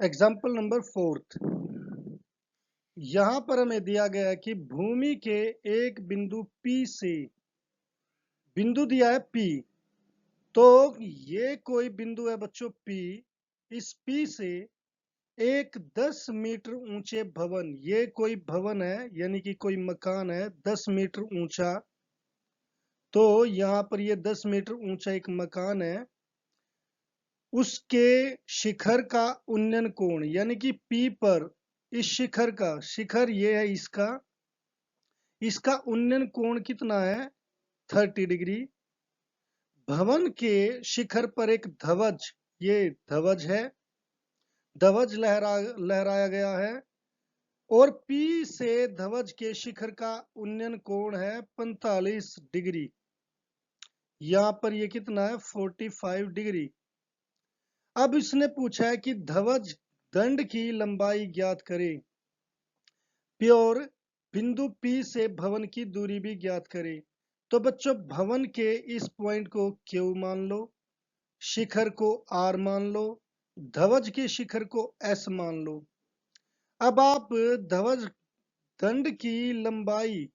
Example number 4। यहां पर हमें दिया गया है कि भूमि के एक बिंदु P से बिंदु दिया है P। तो ये कोई बिंदु है बच्चों P। इस P से एक 10 मीटर ऊंचे भवन, ये कोई भवन है यानी कि कोई मकान है 10 मीटर ऊंचा। तो यहाँ पर ये 10 मीटर ऊंचा एक मकान है। उसके शिखर का उन्नयन कोण यानी कि P पर इस शिखर का, शिखर ये है इसका, इसका उन्नयन कोण कितना है 30 डिग्री। भवन के शिखर पर एक ध्वज, ये ध्वज है, ध्वज लहराया गया है। और P से ध्वज के शिखर का उन्नयन कोण है 45 डिग्री। यहां पर ये कितना है 45 डिग्री। अब इसने पूछा है कि ध्वज दंड की लंबाई ज्ञात करें। प्योर बिंदु P से भवन की दूरी भी ज्ञात करें। तो बच्चों भवन के इस पॉइंट को Q मान लो, शिखर को R मान लो, ध्वज के शिखर को S मान लो। अब आप ध्वज दंड की लंबाई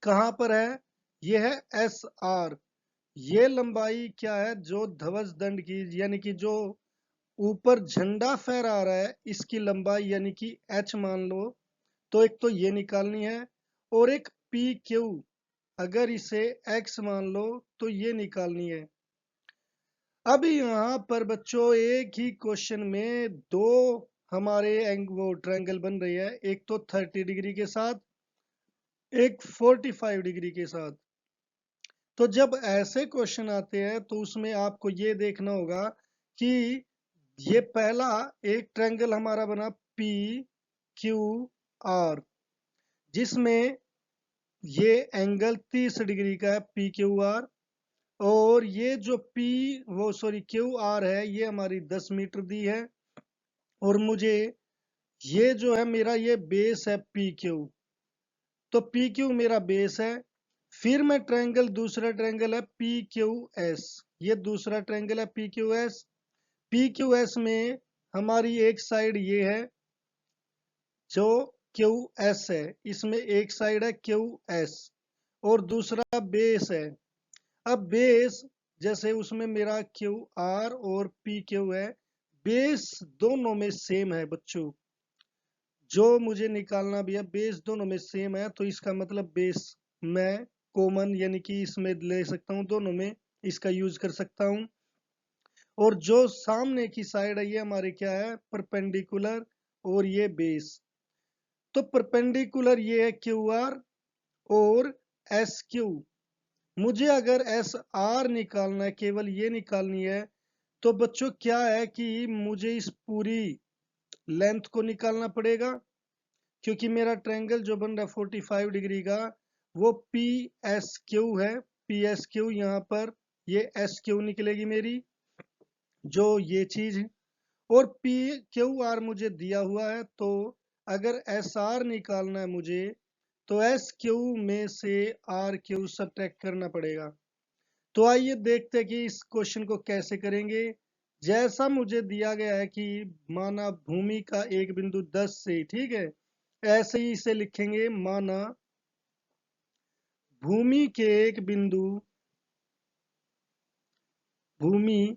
कहां पर है, यह है SR। ये लंबाई क्या है जो ध्वज दंड की यानी कि जो ऊपर झंडा फहरा रहा है इसकी लंबाई यानी कि H मान लो। तो एक तो ये निकालनी है और एक PQ, अगर इसे X मान लो तो ये निकालनी है। अब यहाँ पर बच्चों एक ही क्वेश्चन में दो हमारे वो ट्रायंगल बन रही है, एक तो 30 डिग्री के साथ, एक 45 डिग्री के साथ। तो जब ऐसे क्वेश्चन आते हैं तो उसमें आपको ये देखना होगा कि ये पहला एक ट्रायंगल हमारा बना PQR, जिसमें ये एंगल 30 डिग्री का है PQR। और ये जो QR है ये हमारी 10 मीटर दी है। और मुझे ये जो है मेरा ये बेस है PQ। तो PQ मेरा बेस है। फिर मैं ट्रायंगल, दूसरा ट्रायंगल है PQS, ये दूसरा ट्रायंगल है PQS। PQS में हमारी एक साइड ये है जो QS है, इसमें एक साइड है QS और दूसरा बेस है। अब बेस जैसे उसमें मेरा QR और PQ है, बेस दोनों में सेम है बच्चों। जो मुझे निकालना भी है बेस दोनों में सेम है, तो इसका मतलब बेस मैं कॉमन यानी कि इसमें ले सकता हूँ, दोनों में इसका यूज कर सकता हूँ। और जो सामने की साइड है ये हमारे क्या है परपेंडिकुलर, और ये बेस। तो परपेंडिकुलर ये है QR और SQ। मुझे अगर SR निकालना है, केवल ये निकालनी है, तो बच्चों क्या है कि मुझे इस पूरी लेंथ को निकालना पड़ेगा, क्योंकि मेरा ट्रायंगल जो बन रहा है 45 डिग्री का वो PSQ है। PSQ यहाँ पर ये SQ निकलेगी मेरी, जो ये चीज है। और PQR मुझे दिया हुआ है, तो अगर SR निकालना है मुझे तो SQ में से RQ सब्ट्रैक्ट करना पड़ेगा। तो आइए देखते हैं कि इस क्वेश्चन को कैसे करेंगे। जैसा मुझे दिया गया है कि माना भूमि का एक बिंदु 10 से, ठीक है, ऐसे ही इसे लिखेंगे। माना भूमि के एक बिंदु, भूमि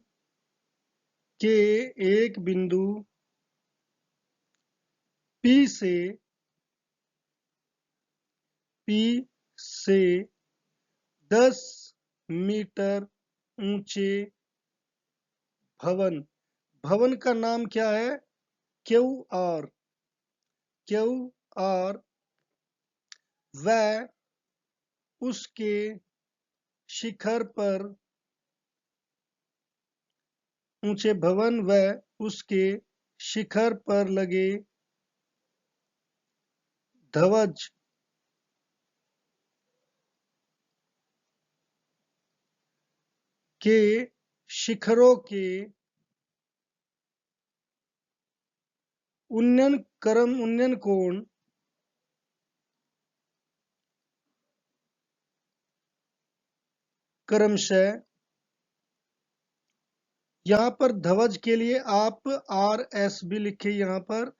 के एक बिंदु P से, P से 10 मीटर ऊंचे भवन, भवन का नाम क्या है QR। QR वह उसके शिखर पर, ऊंचे भवन व उसके शिखर पर लगे ध्वज के शिखरों के उन्नयन कोण क्रमशः यहाँ पर ध्वज के लिए आप RS भी लिखे यहाँ पर।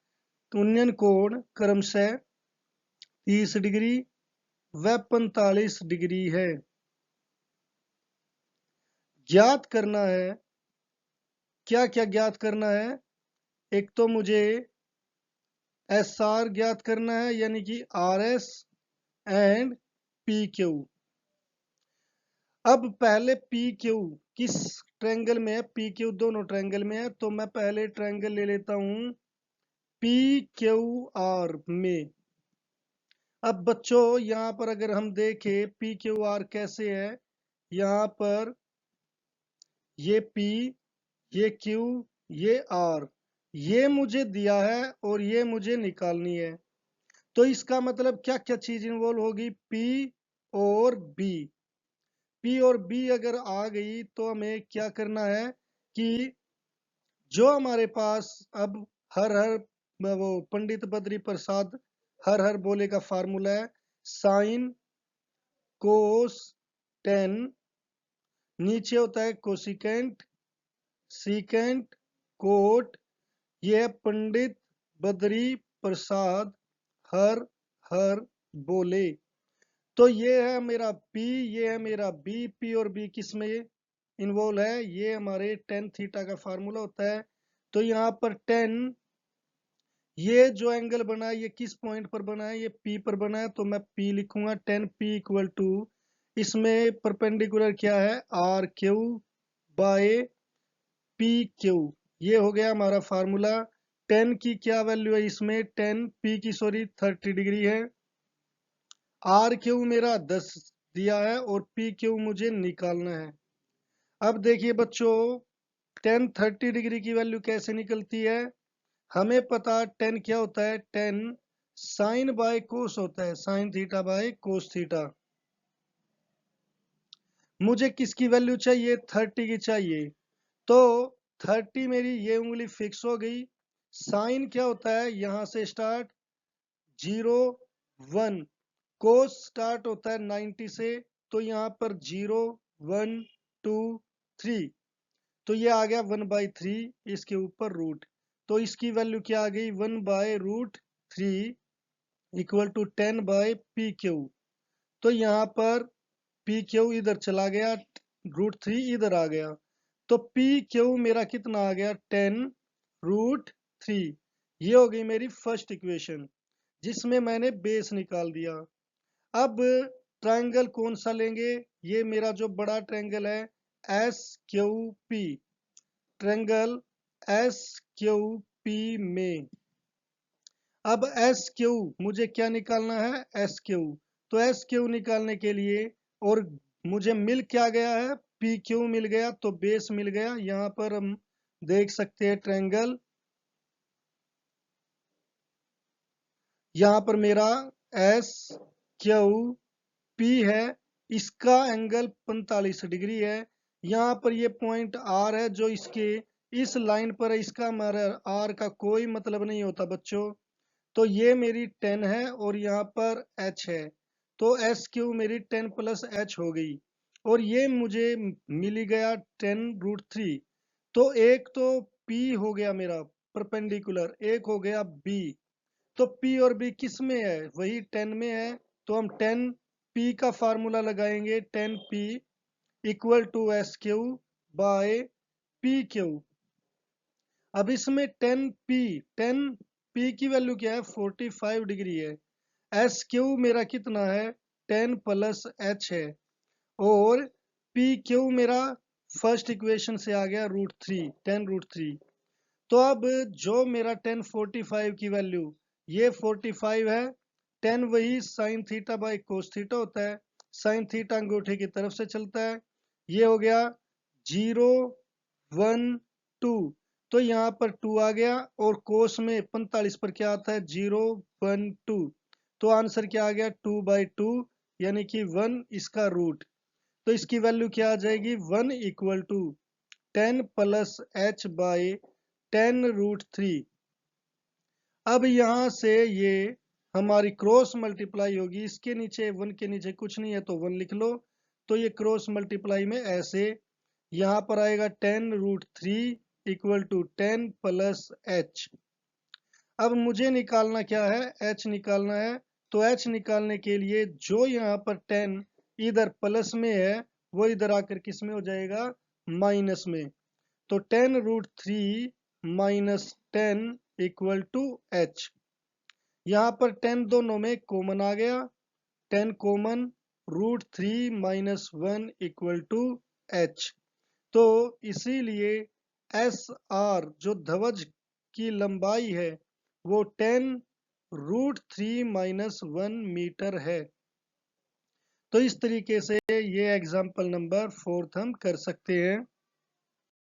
उन्नयन कोण क्रमशः 30 डिग्री व 45 डिग्री है। ज्ञात करना है, क्या क्या ज्ञात करना है? एक तो मुझे SR ज्ञात करना है, यानी कि RS एंड PQ। अब पहले PQ किस ट्रायंगल में है? PQ दोनों ट्रायंगल में है, तो मैं पहले ट्रायंगल ले लेता हूं PQR में। अब बच्चों यहाँ पर अगर हम देखें PQR कैसे है, यहाँ पर ये P, ये Q, ये R, ये मुझे दिया है और ये मुझे निकालनी है। तो इसका मतलब क्या क्या चीज इन्वॉल्व होगी? P और B। P और B अगर आ गई तो हमें क्या करना है कि जो हमारे पास अब हर हर वो पंडित बद्री प्रसाद हर हर बोले का फार्मूला है, साइन कोस टेन, नीचे होता है कोसिकेंट सीकेंट कोट। ये है पंडित बद्री प्रसाद हर हर बोले। तो ये है मेरा P, ये है मेरा B। P और B किस में इन्वॉल्व है? ये हमारे टेन थीटा का फार्मूला होता है। तो यहाँ पर टेन, ये जो एंगल बना है ये किस पॉइंट पर बना है? ये P पर बना है, तो मैं P लिखूंगा। टेन P इक्वल टू, इसमें परपेंडिकुलर क्या है? RQ by PQ। ये हो गया हमारा फार्मूला। टेन की क्या वैल्यू है इसमें? टेन P की सॉरी 30 डिग्री है। RQ मेरा 10 दिया है और PQ मुझे निकालना है। अब देखिए बच्चों, टेन 30 डिग्री की वैल्यू कैसे निकलती है? हमें पता टेन क्या होता है? टेन साइन बाय कोस होता है, sine theta by cos theta. मुझे किसकी वैल्यू चाहिए? 30 की चाहिए। तो 30 मेरी ये उंगली फिक्स हो गई। साइन क्या होता है? यहां से स्टार्ट 0 1, कोस स्टार्ट होता है 90 से, तो यहाँ पर 0 1 2 3, तो ये आ गया 1/3, इसके ऊपर रूट। तो इसकी वैल्यू क्या आ गई? 1/√3 इक्वल टू 10/PQ। तो यहाँ पर PQ इधर चला गया, √3 इधर आ गया, तो PQ मेरा कितना आ गया? 10√3। ये हो गई मेरी फर्स्ट इक्वेशन, जिसमें मैंने बेस निकाल दिया। अब ट्रायंगल कौन सा लेंगे? ये मेरा जो बड़ा ट्रायंगल है SQP, ट्रायंगल SQP में। अब SQ मुझे क्या निकालना है? SQ। तो SQ निकालने के लिए, और मुझे मिल क्या गया है? PQ मिल गया, तो बेस मिल गया। यहाँ पर हम देख सकते हैं ट्रायंगल, यहाँ पर मेरा SQP है, इसका एंगल 45 डिग्री है। यहाँ पर ये पॉइंट R है जो इसके इस लाइन पर है, इसका हमारा R का कोई मतलब नहीं होता बच्चों। तो ये मेरी 10 है और यहाँ पर H है, तो SQ मेरी 10 प्लस H हो गई। और ये मुझे मिली गया 10√3। तो एक तो P हो गया मेरा परपेंडिकुलर, एक हो गया B। तो P और B किस में है? वही 10 में है। तो हम 10P का फार्मूला लगाएंगे, 10P equal to SQ by PQ। अब इसमें 10P की वैल्यू क्या है? 45 डिग्री है। SQ मेरा कितना है? 10 प्लस H है। और PQ मेरा फर्स्ट इक्वेशन से आ गया √3, 10√3। तो अब जो मेरा 1045 की वैल्यू, ये 45 है। 10 वही sine theta by cos theta होता है, साइन थीटा अंगूठे की तरफ से चलता है। ये हो गया 0 1 2, तो यहाँ पर 2 आ गया, और कोस में 45 पर क्या आता है? 0 1 2। तो आंसर क्या आ गया? 2/2, यानी कि 1 इसका रूट। तो इसकी वैल्यू क्या आ जाएगी? 1 equal to 10 plus H by 10√3। अब यहाँ से ये हमारी क्रॉस मल्टीप्लाई होगी, इसके नीचे 1 के नीचे कुछ नहीं है तो 1 लिख लो। तो ये क्रॉस मल्टीप्लाई में ऐसे, यहाँ पर आएगा 10√3 इक्वल टू 10 प्लस एच। अब मुझे निकालना क्या है, एच निकालना है। तो एच निकालने के लिए जो यहाँ पर 10 इधर प्लस में है वो इधर आकर किस में हो जाएगा, माइनस में। तो 10√3 माइनस 10 इक्वल टू एच। यहाँ पर 10 दोनों में कॉमन आ गया, 10 common, √3 minus 1 equal to H. तो इसीलिए एस आर जो ध्वज की लंबाई है वो 10√3 माइनस 1 मीटर है। तो इस तरीके से ये एग्जाम्पल नंबर 4 हम कर सकते हैं।